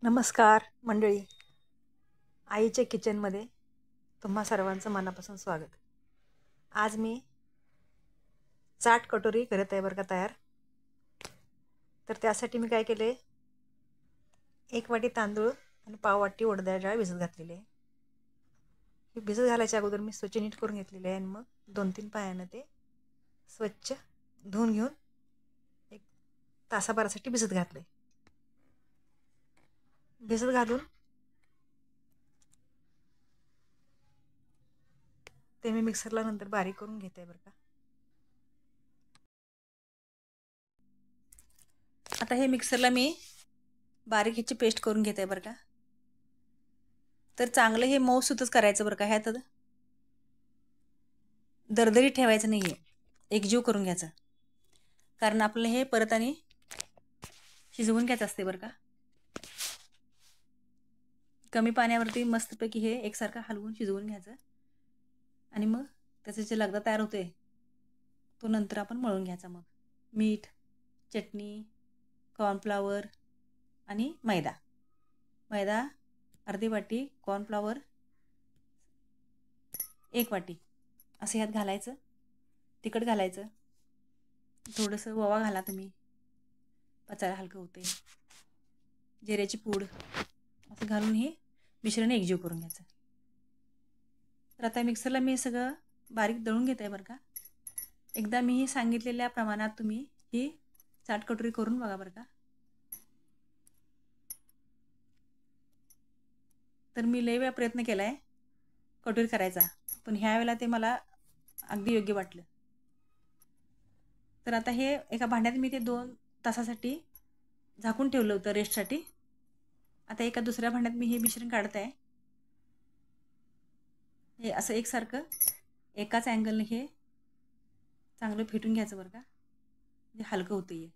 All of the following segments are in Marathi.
नमस्कार मंडळी, आईच्या किचनमध्ये तुम्हा सर्वांचं मनापासून स्वागत. आज मी चाट कटोरी करत आहे बरं का तयार. तर त्यासाठी मी काय केले, 1 वाटी तांदूळ आणि पाव वाटी उडदाची डाळ भिजत घातलेली आहे. हे भिजत घालायच्या अगोदर मी स्वच्छ नीट करून घेतलेले आहे आणि मग 2-3 पाण्यानं ते स्वच्छ धुवून घेऊन 1 तासाभरासाठी भिजत घातले. भिजत घालून ते मी मिक्सरला नंतर बारीक करून घेते आहे बरं का. आता हे मिक्सरला मी बारीक ह्याची पेस्ट करून घेते आहे बरं का. तर चांगलं हे मऊसूतच करायचं बरं का. ह्यात दरदरी ठेवायचं नाही आहे, एकजीव करून घ्यायचा. कारण आपलं हे परत आणि शिजवून घ्यायचं असते बरं का. कमी पाण्यावरती मस्तपैकी हे एकसारखं हलवून शिजवून घ्यायचं आणि मग त्याचं जे लगदा तयार होते तो नंतर आपण मळून घ्यायचा. मग मीठ, चटणी, कॉर्नफ्लॉवर आणि मैदा अर्धी वाटी, कॉर्नफ्लॉवर 1 वाटी असं ह्यात घालायचं. तिखट घालायचं, थोडंसं ओवा घाला तुम्ही, पचायला हलकं होते. जिऱ्याची पूड असं घालून हे मिश्रण एकजीव करून घ्यायचं. तर आता मिक्सरला मी सगळं बारीक दळून घेते आहे बरं का. एकदा मी ही सांगितलेल्या प्रमाणात तुम्ही ही चाट कटोरी करून बघा बरं का. तर मी लय वेळा प्रयत्न केला आहे कटोरी करायचा, पण ह्या वेळेला ते मला अगदी योग्य वाटलं. तर आता हे एका भांड्यात मी ते 2 तासासाठी झाकून ठेवलं होतं रेस्टसाठी. आता एका दुसऱ्या भांड्यात मी हे मिश्रण काढत आहे. हे असं एकसारखं एकाच अँगलने हे चांगलं फेटून घ्यायचं बरं का, म्हणजे हलकं होतं हे.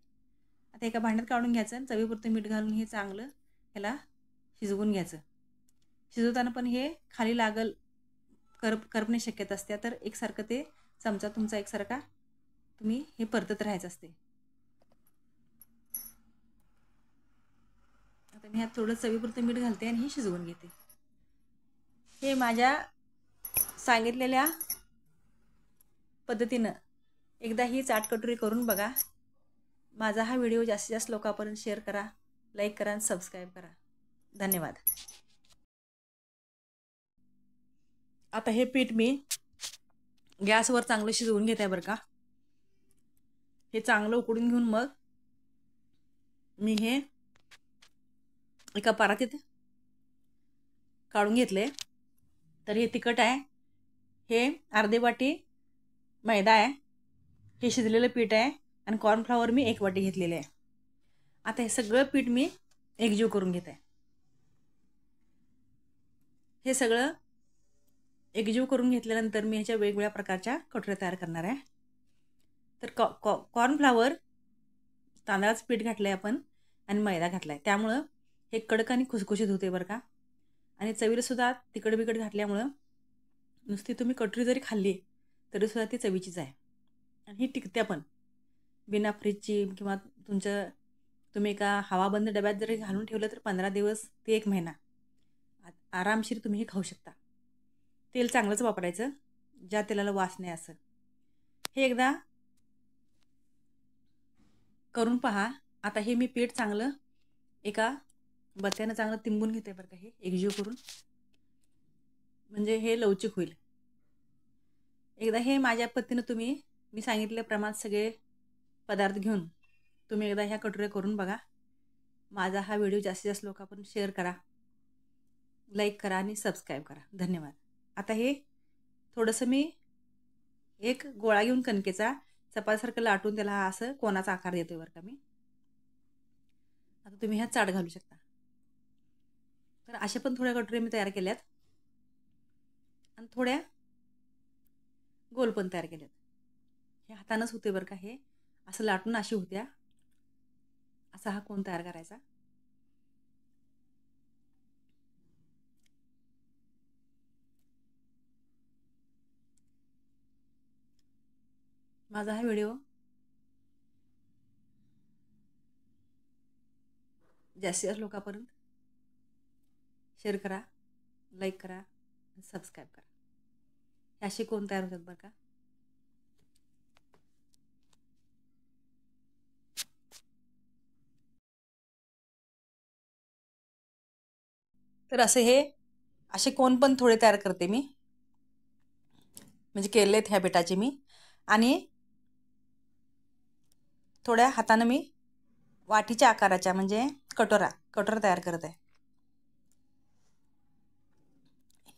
आता एका भांड्यात काढून घ्यायचं आणि चवीपुरतं मीठ घालून हे चांगलं ह्याला शिजवून घ्यायचं. शिजवताना पण हे खाली लागल करपण्याची शक्यता असते. तर एकसारखं ते चमचा तुमचा एकसारखा तुम्ही हे परतत राहायचं असते. आता मी ह्यात थोडं चवीपुरतं मीठ घालते आणि हे शिजवून घेते. हे माझ्या सांगितलेल्या पद्धतीनं एकदा ही चाट कटोरी करून बघा. माझा हा व्हिडिओ जास्तीत जास्त लोकांपर्यंत शेअर करा, लाईक करा आणि सबस्क्राईब करा. धन्यवाद. आता हे पीठ मी गॅसवर चांगलं शिजवून घेते आहे बरं का. हे चांगलं उकडून घेऊन मग मी हे एका परातीत काढून घेतले. तर हे तिखट आहे, हे अर्धी वाटी मैदा आहे, हे शिजलेलं पीठ आहे आणि कॉर्नफ्लॉवर मी 1 वाटी घेतलेले आहे. आता हे सगळं पीठ मी एकजीव करून घेते. हे सगळं एकजीव करून घेतल्यानंतर मी ह्याच्या वेगवेगळ्या प्रकारच्या कटोऱ्या तयार करणार आहे. तर कॉर्नफ्लॉवर तांदळाचं पीठ घातलं आहे आपण आणि मैदा घातला आहे, त्यामुळं हे कडक आणि खुसखुशीत होते बरं का. आणि चवीलासुद्धा तिखट बिकट घातल्यामुळं नुसती तुम्ही कटोरी जरी खाल्ली तरीसुद्धा ती चवीचीच आहे. आणि ही टिकत्या पण बिना फ्रीजची किंवा तुम्ही एका हवाबंद डब्यात जरी घालून ठेवलं तर 15 दिवस ते 1 महिना आरामशीर तुम्ही हे खाऊ शकता. तेल चांगलंच वापरायचं, ज्या तेलाला वास नाही असं. हे एकदा करून पहा. आता हे मी पीठ चांगलं एका बत्त्यानं चांगलं तिंबून घेते बरं का, हे एकजीव करून, म्हणजे हे लवचिक होईल. एकदा हे माझ्या पद्धतीनं तुम्ही मी सांगितल्याप्रमाणे सगळे पदार्थ घेऊन तुम्ही एकदा ह्या कटोऱ्या करून बघा. माझा हा व्हिडिओ जास्तीत जास्त लोकांपर्यंत शेअर करा, लाईक करा आणि सबस्क्राईब करा. धन्यवाद. आता हे थोडंसं मी एक गोळा घेऊन कणकेचा चपातीसारखं लाटून त्याला असं कोणाचा आकार देतोय बरं का मी. आता तुम्ही ह्यात चाट घालू शकता. तर अशा पण थोड्या कटोऱ्या मी तयार केल्यात आणि थोड्या गोल पण तयार केल्यात. हे हातानंच होते बरं का. हे असं लाटून अशी होत्या. असा हा कोन तयार करायचा. माझा हा व्हिडिओ जास्तीत जास्त लोकांपर्यंत शेअर करा, लाईक करा, सबस्क्राईब करा. हे असे कोण तयार होतात बरं का. तर असे कोण पण थोडे तयार करते मी, म्हणजे केलेत ह्या पिठाचे मी. आणि थोड्या हातानं मी वाटीच्या आकाराच्या म्हणजे कटोरा तयार करत आहे.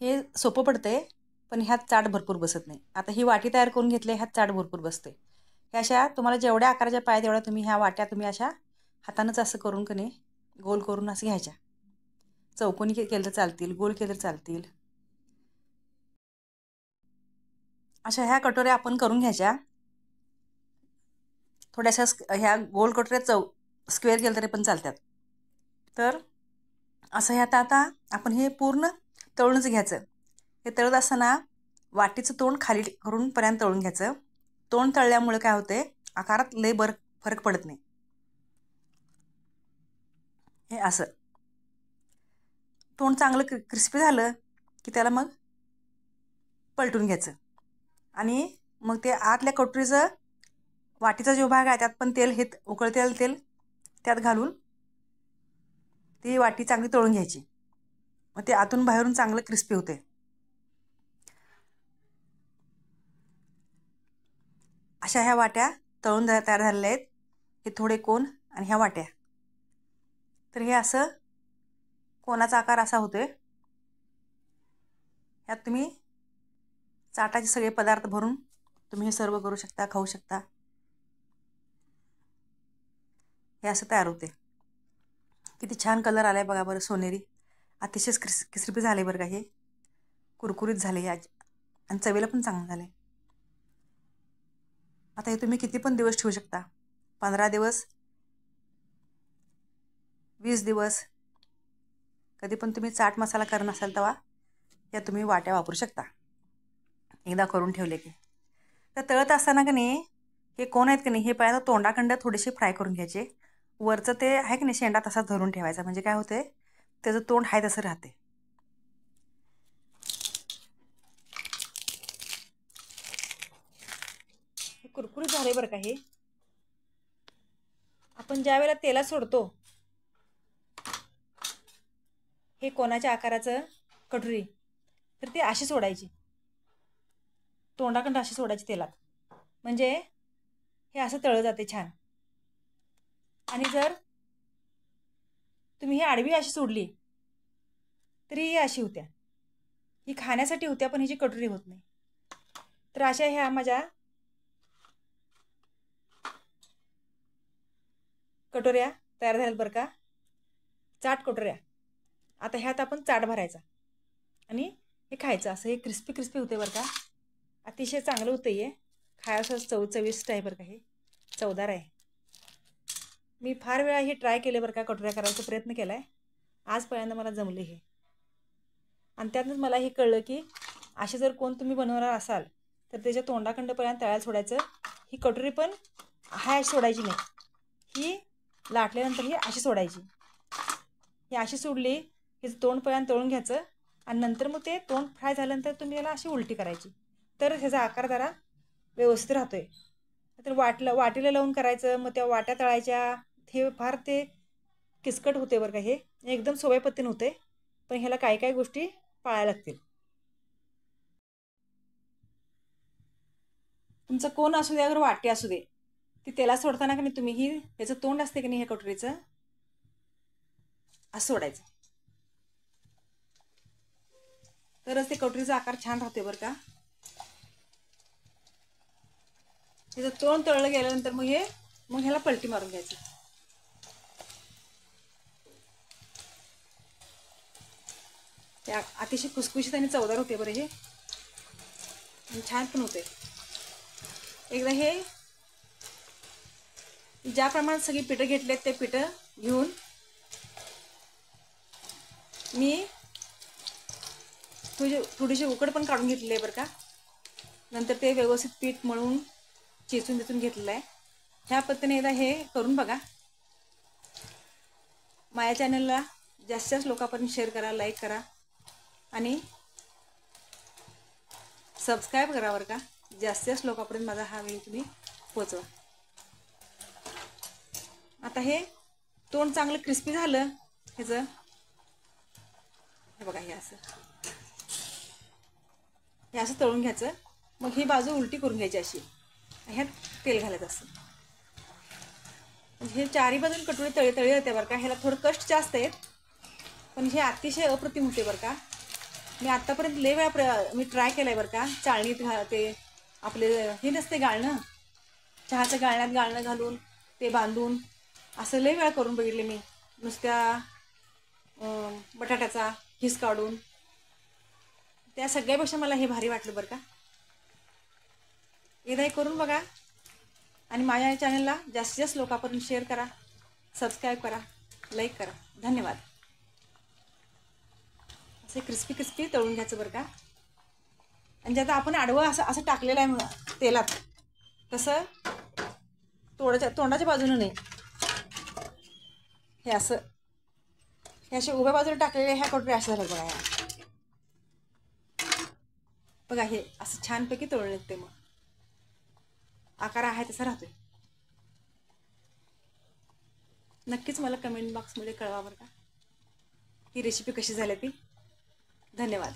हे सोपं पडतंय, पण ह्यात चाट भरपूर बसत नाही. आता ही वाटी तयार करून घेतली, ह्यात चाट भरपूर बसते. ह्या अशा तुम्हाला जेवढ्या आकाराच्या पाहिजे तेवढ्या तुम्ही ह्या वाट्या तुम्ही अशा हातानंच असं करून कने गोल करून असं घ्यायच्या. चौकोनी केलं तर चालतील, गोल केलं तर चालतील. अशा ह्या कटोऱ्या आपण करून घ्यायच्या. थोड्याशा ह्या गोल कटोऱ्या स्क्वेअर केलं तरी पण चालतात. तर असं ह्यात आता आपण हे पूर्ण तळूनच घ्यायचं. हे तळत असताना वाटीचं तोंड खाली करून पर्यंत तळून घ्यायचं. तोंड तळल्यामुळे काय होते, आकारात लय फरक पडत नाही. हे असं तोंड चांगलं क्रिस्पी झालं की त्याला मग पलटून घ्यायचं. आणि मग ते आतल्या कटोरीचं वाटीचा जो भाग आहे त्यात पण तेल, हे उकळतेलं तेल त्यात घालून ती वाटी चांगली तळून घ्यायची. मग ते आतून बाहेरून चांगलं क्रिस्पी होते. अशा ह्या वाट्या तळून तयार झालेल्या आहेत. हे थोडे कोण आणि ह्या वाट्या. तर हे असं कोणाचा आकार असा होतोय. ह्यात तुम्ही चाटाचे सगळे पदार्थ भरून तुम्ही हे सर्व करू शकता, खाऊ शकता. हे असं तयार होते. किती छान कलर आलाय बघा बरं, सोनेरी. अतिशय क्रिस्पी झाले बरं का. हे कुरकुरीत झाले आज आणि चवीला पण चांगलं झाले. आता हे तुम्ही किती पण दिवस ठेवू शकता. 15 दिवस, 20 दिवस. कधी पण तुम्ही चाट मसाला करत असाल तेव्हा या तुम्ही वाट्या वापरू शकता, एकदा करून ठेवले की. तर तळत असताना की नाही हे कोण आहेत की नाही, हे पहिल्यांदा तोंडाखंड थोडेसे फ्राय करून घ्यायचे. वरचं ते आहे की नाही शेंडा तसा धरून ठेवायचा, म्हणजे काय होते त्याचं तोंड आहे तसं राहते. हे कुरकुरीत झाले बरं का. हे आपण ज्या वेळेला तेलात सोडतो, हे कोणाच्या आकाराचं कटोरी, तर ती अशी सोडायची, तोंडाखंड अशी सोडायची तेलात, म्हणजे हे असं तळलं जाते छान. आणि जर तुम्ही ही आडवी अशी सोडली तरी ही अशी होत्या. ही खाण्यासाठी होत्या पण हिची कटोरी होत नाही. तर अशा ह्या माझ्या कटोऱ्या तयार झाल्यात बरं का, चाट कटोऱ्या. आता ह्यात आपण चाट भरायचा आणि हे खायचं. असं हे क्रिस्पी होते बरं का. अतिशय चांगलं होतं हे खायचं, चविष्ट आहे बरं का. हे चवदार आहे. मी फार वेळा हे ट्राय केले बरं का, कटोऱ्या करायचा प्रयत्न केला आहे. आजपर्यंत मला जमले हे. आणि त्यातच मला हे कळलं की असे जर कोण तुम्ही बनवणार असाल तर त्याच्या तोंडाखंडपर्यंत तळायला सोडायचं. ही कटोरी पण हाय अशी सोडायची नाही, ही लाटल्यानंतर ही अशी सोडायची. ही अशी सोडली हिचं तोंडपर्यंत तळून घ्यायचं आणि नंतर मग ते तोंड फ्राय झाल्यानंतर तुम्ही याला अशी उलटी करायची, तर ह्याचा आकार जरा व्यवस्थित राहतोय. तर वाटीला लावून करायचं, मग त्या वाट्या तळायच्या. हे फार ते किचकट होते बरं का. हे एकदम सोप्या पद्धतीने होते, पण ह्याला काही काही गोष्टी पाळायला लागतील. तुमचं कोण असू दे, अगर वाटी असू दे, ती तेलात सोडताना की नाही तुम्ही ही ह्याचं तोंड असते की नाही ह्या कटोरीचं, असं सोडायचं. तरच ते कटोरीचा आकार छान राहते बरं का. त्याचं तोंड तळलं गेल्यानंतर मग ह्याला पलटी मारून घ्यायची. त्या अतिशय खुसखुशीत आणि चवदार होते बरं हे, आणि छान पण होते. एकदा हे ज्या प्रमाणात सगळी पिठं घेतलेत ते पिठं घेऊन मी थोडीशी उकड पण काढून घेतलेली आहे बरं का. नंतर ते व्यवस्थित पीठ मळून चेचून घेतलेलं आहे. ह्या पद्धतीने एकदा हे करून बघा. माझ्या चॅनलला जास्तीत जास्त लोकांपर्यंत शेअर करा, लाईक करा आणि सबस्क्राईब करा बरं का. जास्तीत जास्त लोकांपर्यंत माझा हा व्हिडिओ तुम्ही पोचवा. आता हे तोंड चांगलं क्रिस्पी झालं ह्याचं. हे बघा, हे असं तळून घ्यायचं. मग ही बाजू उलटी करून घ्यायची अशी, ह्यात तेल घालायचं असं. हे चारी बाजून कटोरी तळी होते बरं का. ह्याला थोडं कष्ट जास्त आहेत, पण हे अतिशय अप्रतिम होते बरं का. मी आत्तापर्यंत लय वेळा मी ट्राय केलं आहे बरं का. चाळणीत ते आपले हे नसते गाळणं, चहाच्या गाळण्यात गाळणं घालून ते बांधून असं लय वेळा करून बघितले मी. नुसत्या बटाट्याचा हिस काढून. त्या सगळ्यापेक्षा मला हे भारी वाटलं बरं का. एकदा हे करून बघा आणि माझ्या चॅनलला जास्तीत जास्त लोकांपर्यंत शेअर करा, सबस्क्राईब करा, लाईक करा. धन्यवाद. असं क्रिस्पी क्रिस्पी तळून घ्यायचं बरं का. आणि जे आता आपण आडवं असं टाकलेलं आहे तेलात, तसं तोंडाच्या बाजूनं नाही, हे असं हे असे उभ्या बाजूला टाकलेले ह्या कटोरी अशा झाल्या बघा. बघा हे असं छानपैकी तळून येते. मग आकार आहे तसा राहतोय. नक्कीच मला कमेंट बॉक्समध्ये कळवा बरं का ही रेसिपी कशी झाली ती. धन्यवाद.